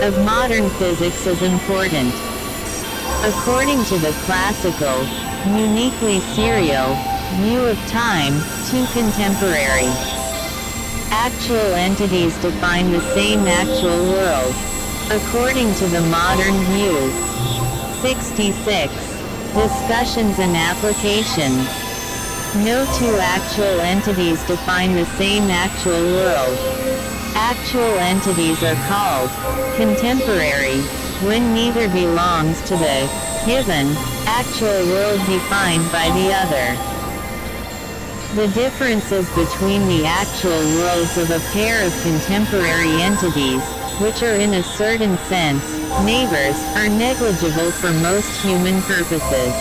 of modern physics is important. According to the classical, uniquely serial, view of time, two contemporary actual entities define the same actual world. According to the modern view. 66. Discussions and applications. No two actual entities define the same actual world. Actual entities are called contemporary when neither belongs to the given actual world defined by the other. The differences between the actual worlds of a pair of contemporary entities, which are in a certain sense neighbors, are negligible for most human purposes.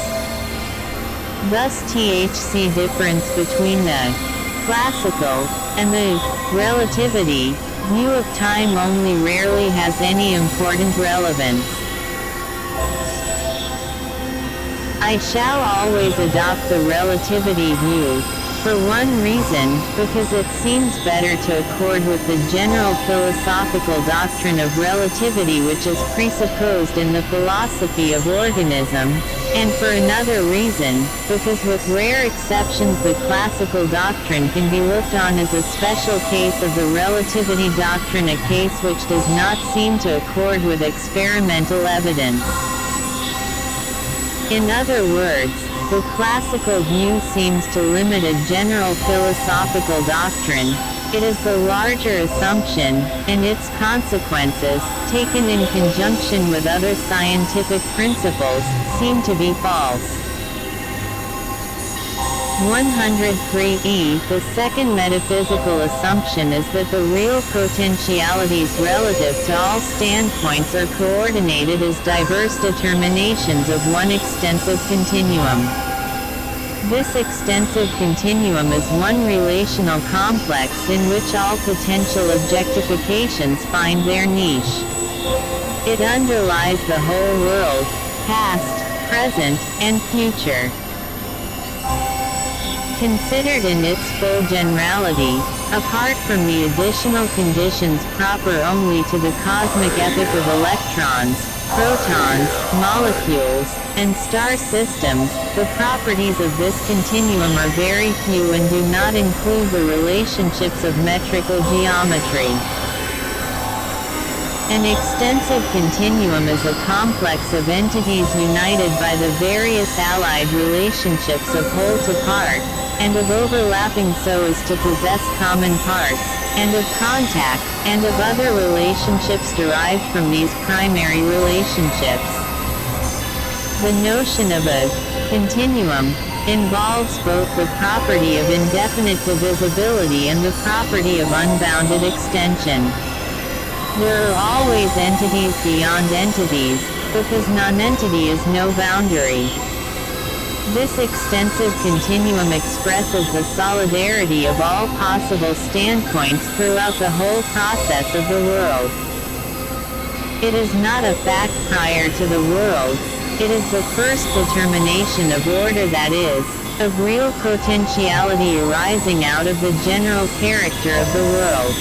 Thus THC difference between the classical and the relativity view of time only rarely has any important relevance. I shall always adopt the relativity view, for one reason, because it seems better to accord with the general philosophical doctrine of relativity which is presupposed in the philosophy of organism, and for another reason, because with rare exceptions the classical doctrine can be looked on as a special case of the relativity doctrine, a case which does not seem to accord with experimental evidence. In other words, the classical view seems to limit a general philosophical doctrine. It is the larger assumption, and its consequences, taken in conjunction with other scientific principles, seem to be false. 103e. The second metaphysical assumption is that the real potentialities relative to all standpoints are coordinated as diverse determinations of one extensive continuum. This extensive continuum is one relational complex in which all potential objectifications find their niche. It underlies the whole world, past, present, and future. Considered in its full generality, apart from the additional conditions proper only to the cosmic epoch of electrons, protons, molecules, and star systems, the properties of this continuum are very few and do not include the relationships of metrical geometry. An extensive continuum is a complex of entities united by the various allied relationships of whole to part, and of overlapping so as to possess common parts, and of contact, and of other relationships derived from these primary relationships. The notion of a continuum involves both the property of indefinite divisibility and the property of unbounded extension. There are always entities beyond entities, because nonentity is no boundary. This extensive continuum expresses the solidarity of all possible standpoints throughout the whole process of the world. It is not a fact prior to the world, it is the first determination of order, that is, of real potentiality arising out of the general character of the world.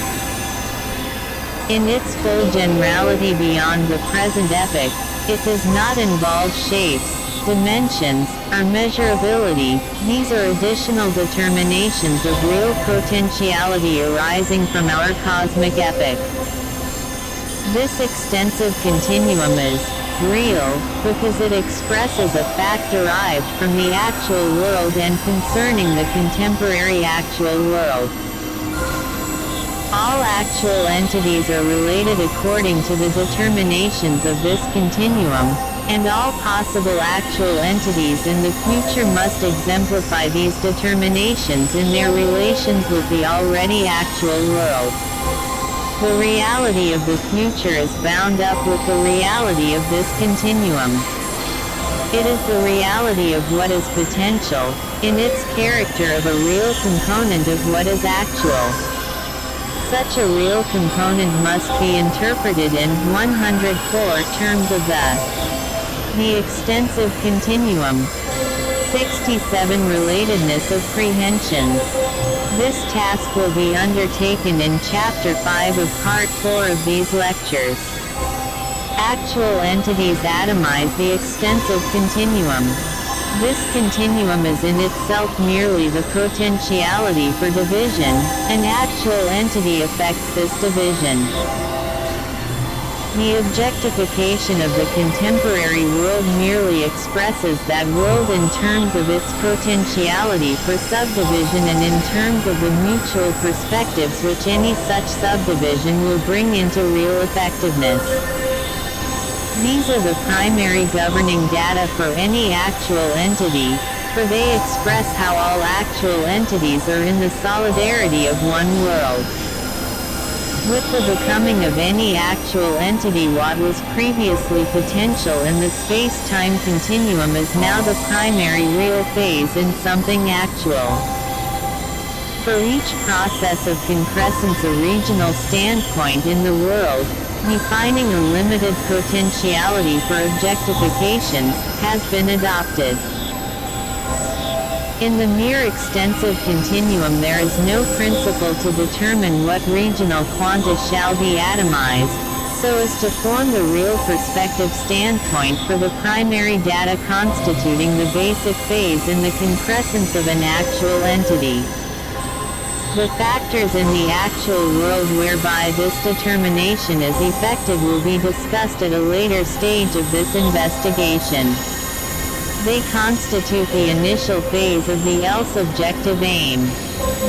In its full generality beyond the present epoch, it does not involve shapes, dimensions, or measurability. These are additional determinations of real potentiality arising from our cosmic epoch. This extensive continuum is real, because it expresses a fact derived from the actual world and concerning the contemporary actual world. All actual entities are related according to the determinations of this continuum, and all possible actual entities in the future must exemplify these determinations in their relations with the already actual world. The reality of the future is bound up with the reality of this continuum. It is the reality of what is potential, in its character of a real component of what is actual. Such a real component must be interpreted in 104 terms of the extensive continuum. 67 Relatedness of prehensions. This task will be undertaken in Chapter 5 of Part 4 of these lectures. Actual entities atomize the extensive continuum. This continuum is in itself merely the potentiality for division. An actual entity affects this division. The objectification of the contemporary world merely expresses that world in terms of its potentiality for subdivision and in terms of the mutual perspectives which any such subdivision will bring into real effectiveness. These are the primary governing data for any actual entity, for they express how all actual entities are in the solidarity of one world. With the becoming of any actual entity, what was previously potential in the space-time continuum is now the primary real phase in something actual. For each process of concrescence, a regional standpoint in the world, defining a limited potentiality for objectifications, has been adopted. In the mere extensive continuum there is no principle to determine what regional quanta shall be atomized, so as to form the real perspective standpoint for the primary data constituting the basic phase in the concrescence of an actual entity. The factors in the actual world whereby this determination is effected will be discussed at a later stage of this investigation. They constitute the initial phase of the subjective aim.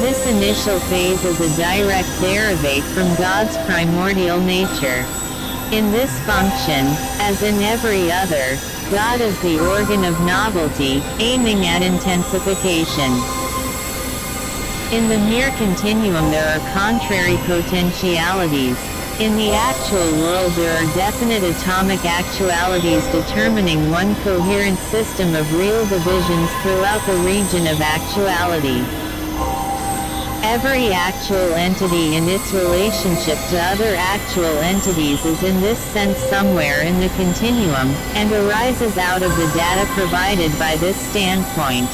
This initial phase is a direct derivate from God's primordial nature. In this function, as in every other, God is the organ of novelty, aiming at intensification. In the mere continuum there are contrary potentialities. In the actual world there are definite atomic actualities determining one coherent system of real divisions throughout the region of actuality. Every actual entity in its relationship to other actual entities is in this sense somewhere in the continuum, and arises out of the data provided by this standpoint.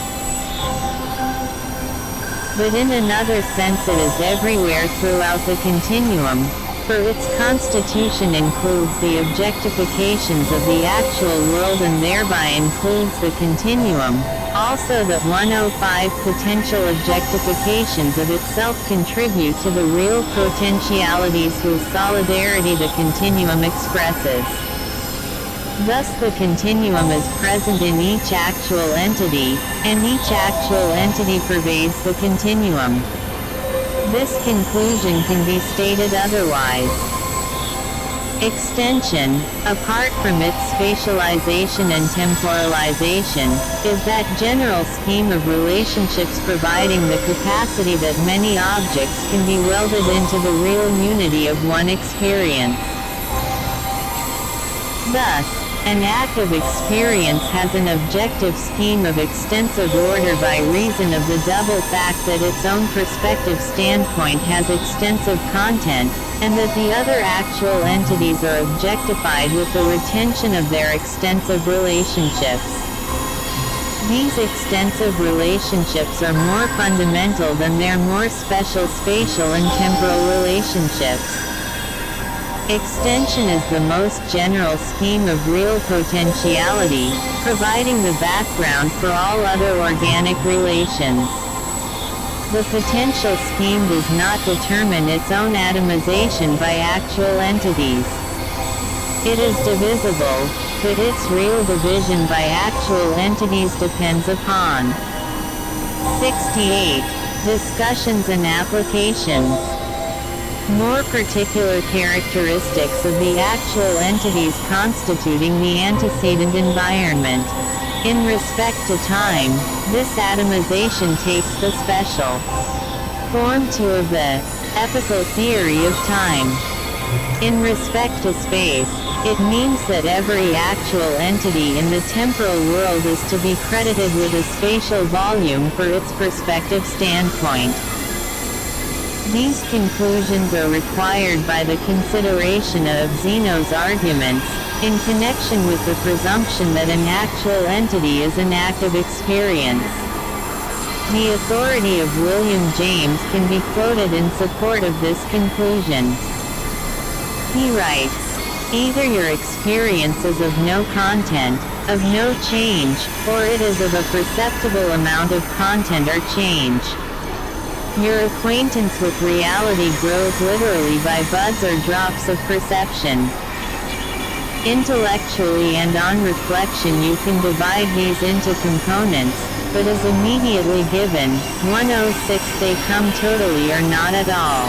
But in another sense it is everywhere throughout the continuum, for its constitution includes the objectifications of the actual world and thereby includes the continuum, also that 105 potential objectifications of itself contribute to the real potentialities whose solidarity the continuum expresses. Thus the continuum is present in each actual entity, and each actual entity pervades the continuum. This conclusion can be stated otherwise. Extension, apart from its spatialization and temporalization, is that general scheme of relationships providing the capacity that many objects can be welded into the real unity of one experience. Thus, an act of experience has an objective scheme of extensive order by reason of the double fact that its own perspective standpoint has extensive content, and that the other actual entities are objectified with the retention of their extensive relationships. These extensive relationships are more fundamental than their more special spatial and temporal relationships. Extension is the most general scheme of real potentiality, providing the background for all other organic relations. The potential scheme does not determine its own atomization by actual entities. It is divisible, but its real division by actual entities depends upon. 68. Discussions and applications. More particular characteristics of the actual entities constituting the antecedent environment. In respect to time, this atomization takes the special form of the epochal theory of time. In respect to space, it means that every actual entity in the temporal world is to be credited with a spatial volume for its perspective standpoint. These conclusions are required by the consideration of Zeno's arguments, in connection with the presumption that an actual entity is an act of experience. The authority of William James can be quoted in support of this conclusion. He writes, Either your experience is of no content, of no change, or it is of a perceptible amount of content or change. Your acquaintance with reality grows literally by buds or drops of perception. Intellectually and on reflection you can divide these into components, but as immediately given, 106 they come totally or not at all.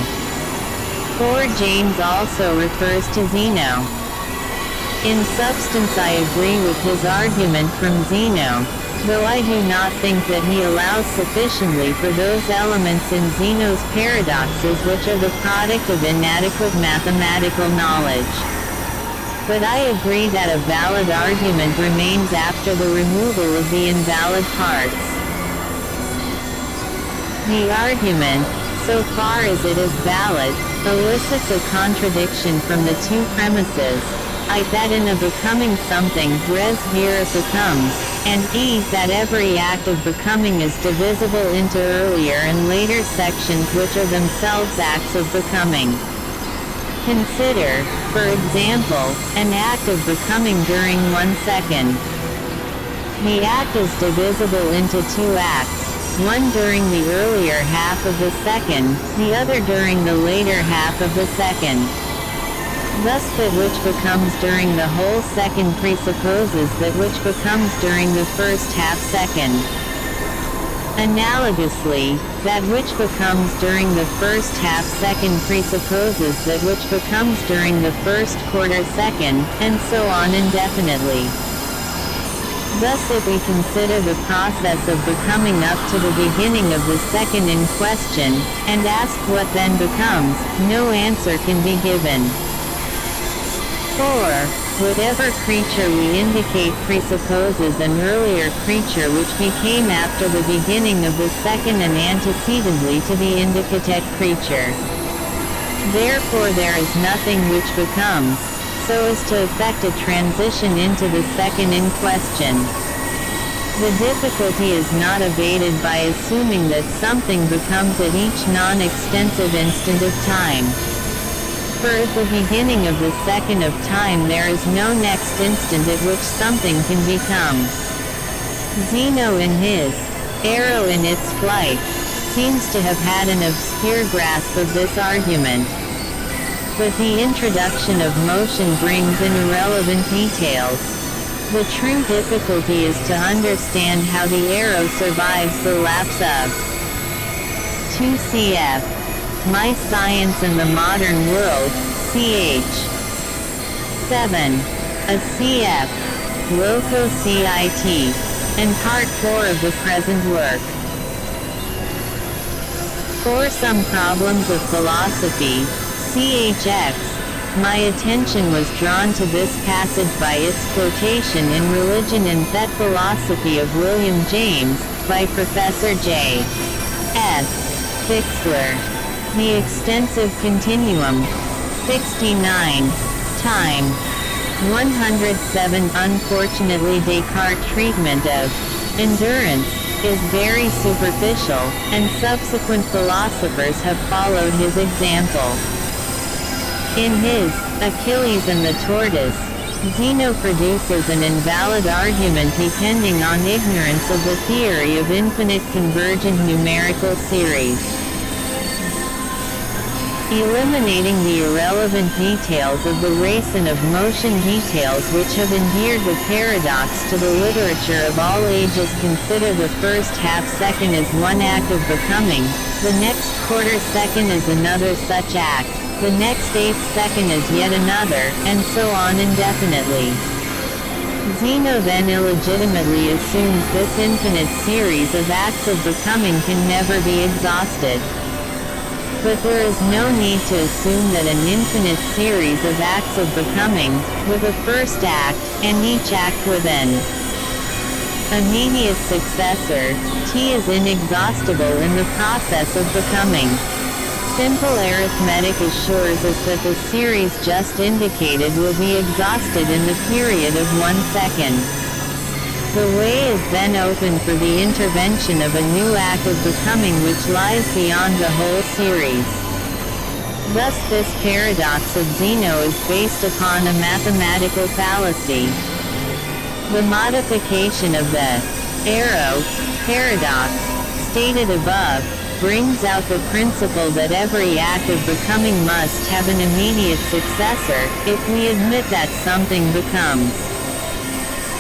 4. James also refers to Zeno. In substance I agree with his argument from Zeno, though I do not think that he allows sufficiently for those elements in Zeno's paradoxes which are the product of inadequate mathematical knowledge. But I agree that a valid argument remains after the removal of the invalid parts. The argument, so far as it is valid, elicits a contradiction from the two premises, I that in a becoming something, res vera becomes, and e that every act of becoming is divisible into earlier and later sections which are themselves acts of becoming. Consider, for example, an act of becoming during 1 second. The act is divisible into two acts, one during the earlier half of the second, the other during the later half of the second. Thus that which becomes during the whole second presupposes that which becomes during the first half second. Analogously, that which becomes during the first half second presupposes that which becomes during the first quarter second, and so on indefinitely. Thus if we consider the process of becoming up to the beginning of the second in question, and ask what then becomes, no answer can be given. 4. Whatever creature we indicate presupposes an earlier creature which became after the beginning of the second and antecedently to the indicated creature. Therefore there is nothing which becomes, so as to effect a transition into the second in question. The difficulty is not abated by assuming that something becomes at each non-extensive instant of time. For at the beginning of the second of time there is no next instant at which something can become. Zeno in his Arrow in its Flight seems to have had an obscure grasp of this argument. But the introduction of motion brings in irrelevant details. The true difficulty is to understand how the arrow survives the lapse of 2 cf. My Science and the Modern World, ch. 7. A cf. Loco cit. And Part 4 of the present work. For some problems of philosophy, chx, my attention was drawn to this passage by its quotation in Religion and Philosophy of William James, by Professor J. S. Fixler. The extensive continuum, 69, time, 107. Unfortunately Descartes' treatment of endurance is very superficial, and subsequent philosophers have followed his example. In his Achilles and the Tortoise, Zeno produces an invalid argument depending on ignorance of the theory of infinite convergent numerical series. Eliminating the irrelevant details of the race and of motion, details which have endeared the paradox to the literature of all ages. Consider the first half second as one act of becoming, the next quarter second as another such act, the next eighth second as yet another, and so on indefinitely. Zeno then illegitimately assumes this infinite series of acts of becoming can never be exhausted. But there is no need to assume that an infinite series of acts of becoming, with a first act, and each act with an immediate successor, t is inexhaustible in the process of becoming. Simple arithmetic assures us that the series just indicated will be exhausted in the period of 1 second. The way is then open for the intervention of a new act of becoming which lies beyond the whole series. Thus this paradox of Zeno is based upon a mathematical fallacy. The modification of the arrow paradox, stated above, brings out the principle that every act of becoming must have an immediate successor, if we admit that something becomes.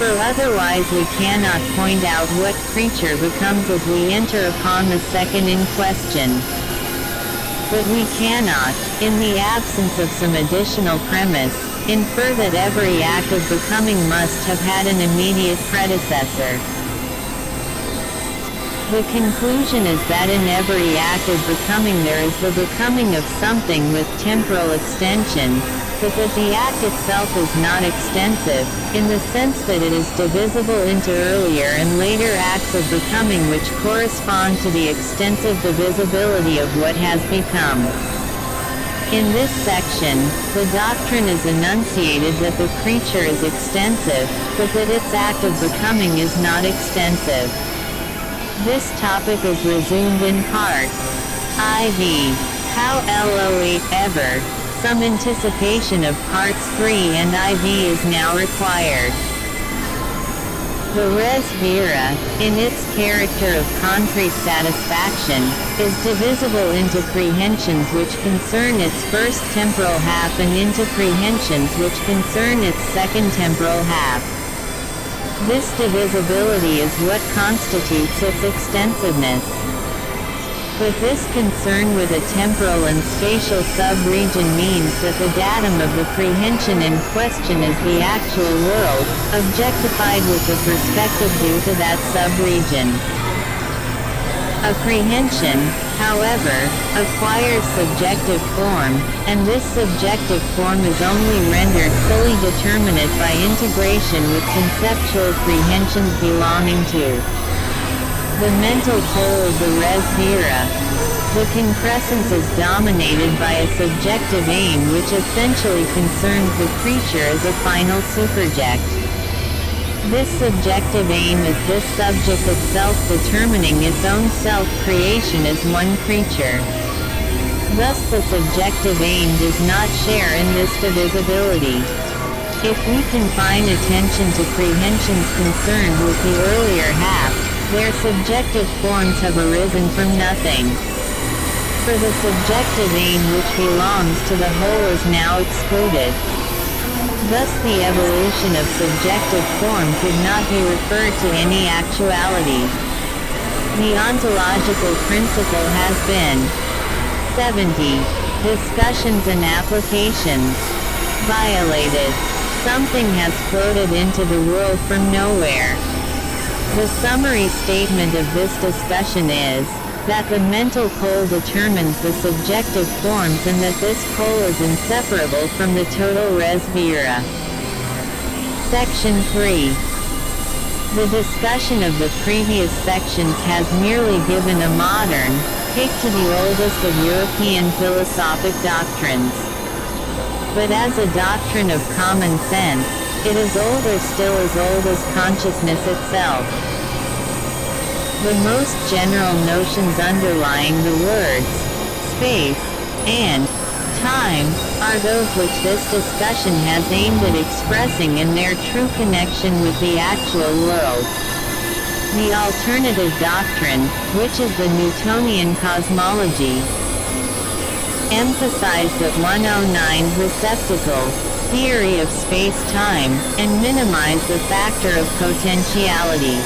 For otherwise we cannot point out what creature becomes as we enter upon the second in question. But we cannot, in the absence of some additional premise, infer that every act of becoming must have had an immediate predecessor. The conclusion is that in every act of becoming there is the becoming of something with temporal extension, but that the act itself is not extensive, in the sense that it is divisible into earlier and later acts of becoming which correspond to the extensive divisibility of what has become. In this section, the doctrine is enunciated that the creature is extensive, but that its act of becoming is not extensive. This topic is resumed in part. IV. How LO8 ever. Some anticipation of parts 3 and IV is now required. The res vera, in its character of concrete satisfaction, is divisible into prehensions which concern its first temporal half and into prehensions which concern its second temporal half. This divisibility is what constitutes its extensiveness. But this concern with a temporal and spatial sub-region means that the datum of the prehension in question is the actual world, objectified with the perspective due to that sub-region. A prehension, however, acquires subjective form, and this subjective form is only rendered fully determinate by integration with conceptual prehensions belonging to the mental pole of the res vera. The concrescence is dominated by a subjective aim which essentially concerns the creature as a final superject. This subjective aim is this subject itself determining its own self-creation as one creature. Thus the subjective aim does not share in this divisibility. If we confine attention to prehensions concerned with the earlier half, their subjective forms have arisen from nothing. For the subjective aim which belongs to the whole is now excluded. Thus the evolution of subjective form could not be referred to any actuality. The ontological principle has been 70. Discussions and applications. Violated. Something has floated into the world from nowhere. The summary statement of this discussion is that the mental pole determines the subjective forms and that this pole is inseparable from the total res vera. Section 3. The discussion of the previous sections has merely given a modern take to the oldest of European philosophic doctrines. But as a doctrine of common sense, it is older still, as old as consciousness itself. The most general notions underlying the words space and time are those which this discussion has aimed at expressing in their true connection with the actual world. The alternative doctrine, which is the Newtonian cosmology, emphasized that 109's receptacle theory of space-time, and minimize the factor of potentiality.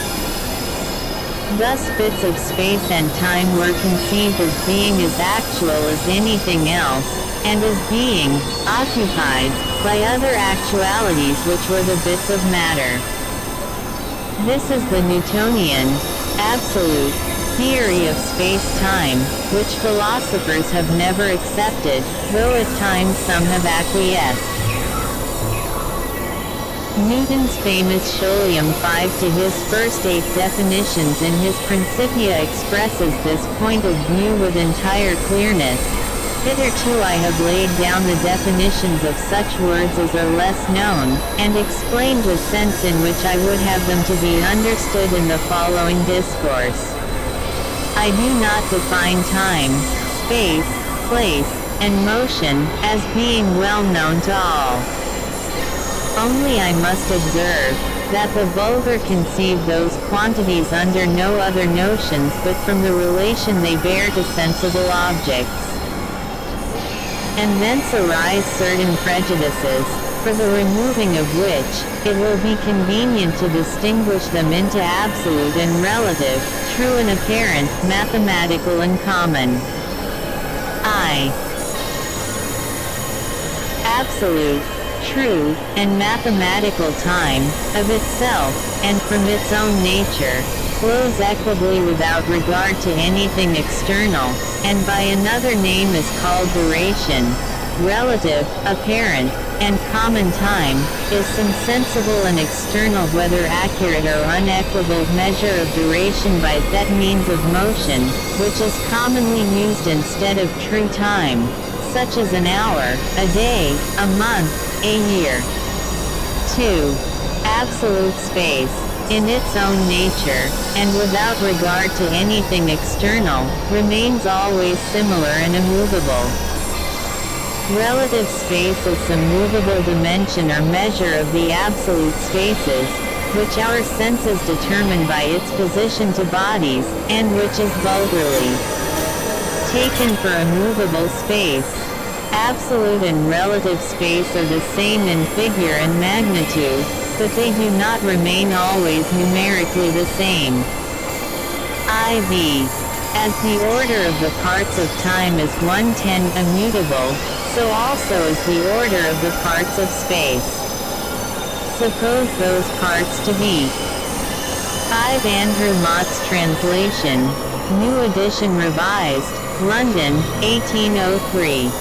Thus bits of space and time were conceived as being as actual as anything else, and as being occupied by other actualities which were the bits of matter. This is the Newtonian absolute theory of space-time, which philosophers have never accepted, though at times some have acquiesced. Newton's famous Scholium 5 to his first 8 definitions in his Principia expresses this point of view with entire clearness. Hitherto I have laid down the definitions of such words as are less known, and explained the sense in which I would have them to be understood in the following discourse. I do not define time, space, place, and motion, as being well known to all. Only I must observe, that the vulgar conceive those quantities under no other notions but from the relation they bear to sensible objects. And thence arise certain prejudices, for the removing of which, it will be convenient to distinguish them into absolute and relative, true and apparent, mathematical and common. Absolute, true, and mathematical time, of itself, and from its own nature, flows equably without regard to anything external, and by another name is called duration. Relative, apparent, and common time, is some sensible and external whether accurate or unequivocal measure of duration by that means of motion, which is commonly used instead of true time, such as an hour, a day, a month, a year. 2. Absolute space, in its own nature, and without regard to anything external, remains always similar and immovable. Relative space is some movable dimension or measure of the absolute spaces, which our senses determine by its position to bodies, and which is vulgarly taken for a movable space. Absolute and relative space are the same in figure and magnitude, but they do not remain always numerically the same. IV. As the order of the parts of time is 1/10 immutable, so also is the order of the parts of space. Suppose those parts to be 5. Andrew Mott's translation, New Edition Revised, London, 1803.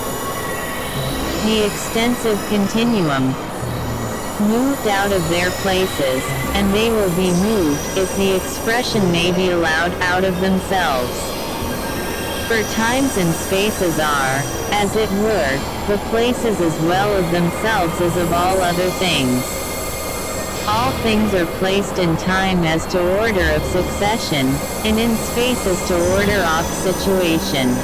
The extensive continuum, moved out of their places, and they will be moved, if the expression may be allowed, out of themselves. For times and spaces are, as it were, the places as well of themselves as of all other things. All things are placed in time as to order of succession, and in space as to order of situation.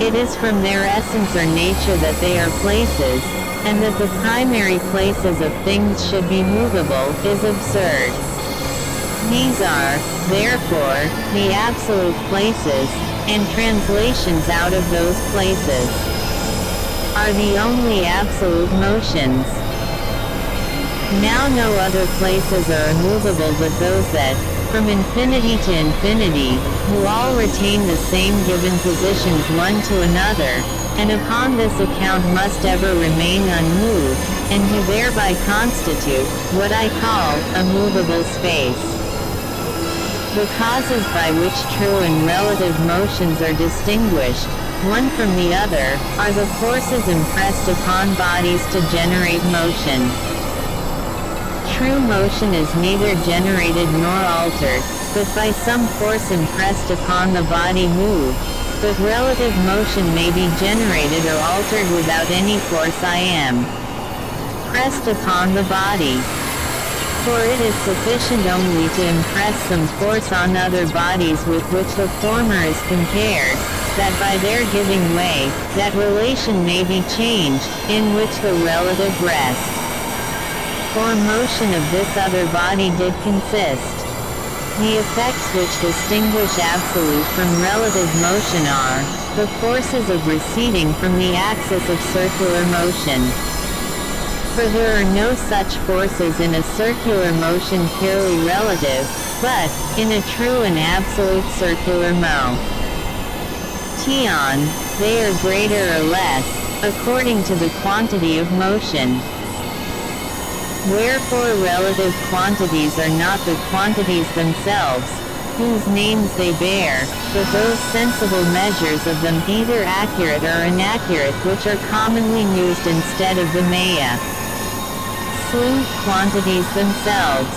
It is from their essence or nature that they are places, and that the primary places of things should be movable, is absurd. These are, therefore, the absolute places, and translations out of those places are the only absolute motions. Now no other places are immovable but those that, from infinity to infinity, who all retain the same given positions one to another, and upon this account must ever remain unmoved, and who thereby constitute, what I call, a movable space. The causes by which true and relative motions are distinguished, one from the other, are the forces impressed upon bodies to generate motion. True motion is neither generated nor altered, but by some force impressed upon the body moved, but relative motion may be generated or altered without any force pressed upon the body. For it is sufficient only to impress some force on other bodies with which the former is compared, that by their giving way, that relation may be changed, in which the relative rests. For motion of this other body did consist. The effects which distinguish absolute from relative motion are, the forces of receding from the axis of circular motion. For there are no such forces in a circular motion purely relative, but, in a true and absolute circular motion, they are greater or less, according to the quantity of motion. Wherefore relative quantities are not the quantities themselves, whose names they bear, but those sensible measures of them either accurate or inaccurate which are commonly used instead of the maya. Smooth quantities themselves.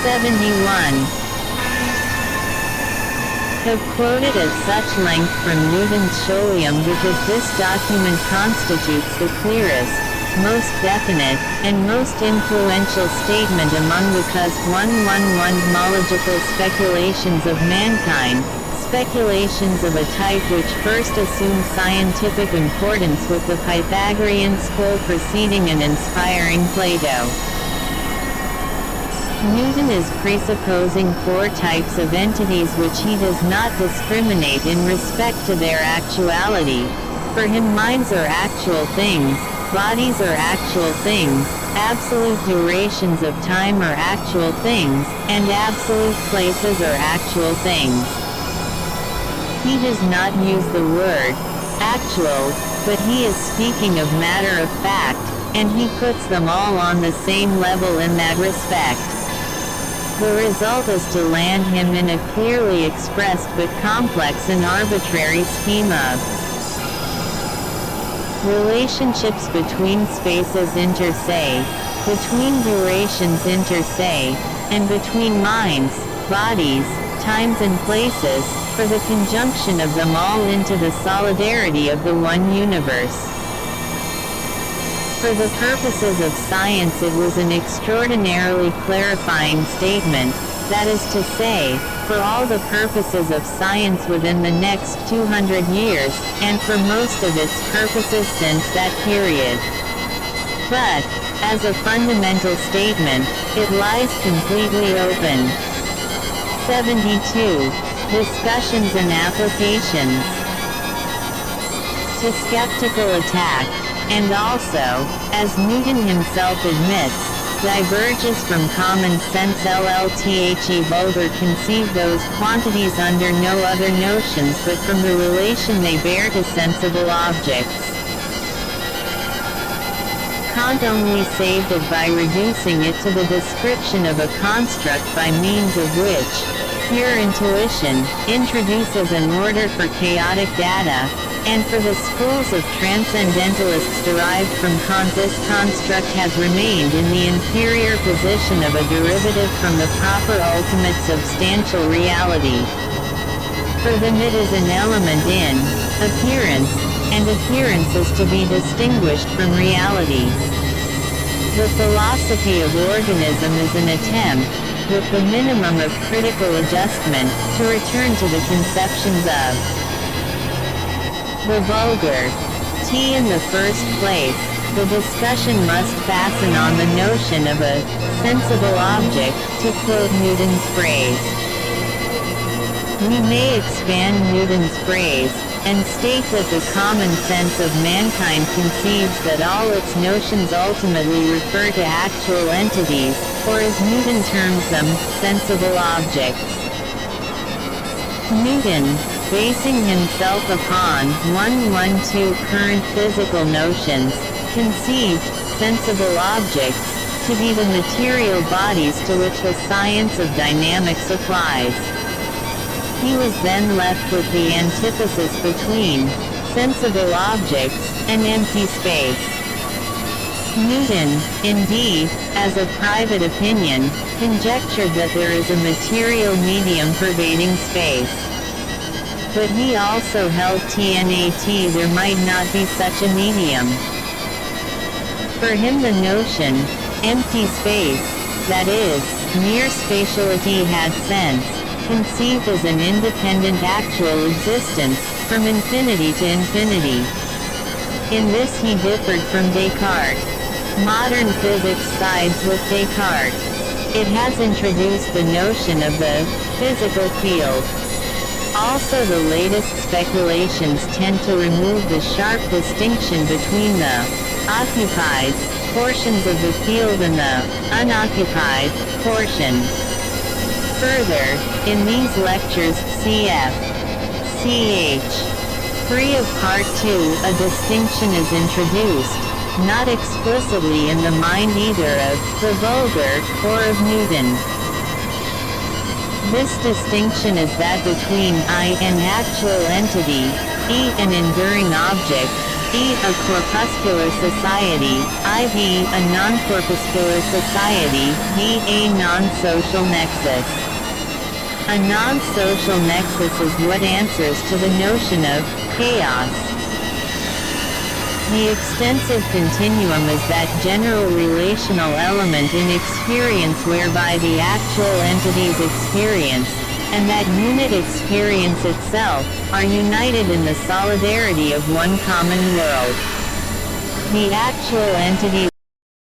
71. Have quoted at such length from Newton's Scholium because this document constitutes the clearest, most definite, and most influential statement among the cosmological speculations of mankind, speculations of a type which first assumed scientific importance with the Pythagorean school preceding and inspiring Plato. Newton is presupposing four types of entities which he does not discriminate in respect to their actuality. For him, minds are actual things, bodies are actual things, absolute durations of time are actual things, and absolute places are actual things. He does not use the word actual, but he is speaking of matter of fact, and he puts them all on the same level in that respect. The result is to land him in a clearly expressed but complex and arbitrary scheme of relationships between spaces inter se, between durations inter se, and between minds, bodies, times and places, for the conjunction of them all into the solidarity of the one universe. For the purposes of science, it was an extraordinarily clarifying statement, that is to say, for all the purposes of science within the next 200 years, and for most of its purposes since that period. But, as a fundamental statement, it lies completely open. 72. Discussions and applications. To skeptical attack, and also, as Newton himself admits, diverges from common sense. LLTHE vulgar conceive those quantities under no other notions but from the relation they bear to sensible objects. Kant only saved it by reducing it to the description of a construct by means of which pure intuition introduces an order for chaotic data, and for the schools of transcendentalists derived from Kant, this construct has remained in the inferior position of a derivative from the proper ultimate substantial reality. For them it is an element in appearance, and appearance is to be distinguished from reality. The philosophy of organism is an attempt, with the minimum of critical adjustment, to return to the conceptions of the vulgar. In the first place, the discussion must fasten on the notion of a sensible object, to quote Newton's phrase. We may expand Newton's phrase, and state that the common sense of mankind conceives that all its notions ultimately refer to actual entities, or as Newton terms them, sensible objects. Newton, basing himself upon 112 current physical notions, conceived sensible objects to be the material bodies to which the science of dynamics applies. He was then left with the antithesis between sensible objects and empty space. Newton, indeed, as a private opinion, conjectured that there is a material medium pervading space. But he also held that there might not be such a medium. For him the notion, empty space, that is, mere spatiality had sense, conceived as an independent actual existence, from infinity to infinity. In this he differed from Descartes. Modern physics sides with Descartes. It has introduced the notion of the physical field. Also, the latest speculations tend to remove the sharp distinction between the occupied portions of the field and the unoccupied portion. Further, in these lectures, cf. ch. 3 of Part 2, a distinction is introduced, not explicitly in the mind either of the vulgar or of Newton. This distinction is that between I, an actual entity, E, an enduring object, E, a corpuscular society, IV, a non-corpuscular society, D, a non-social nexus. A non-social nexus is what answers to the notion of chaos. The extensive continuum is that general relational element in experience whereby the actual entity's experience, and that unit experience itself, are united in the solidarity of one common world. The actual entity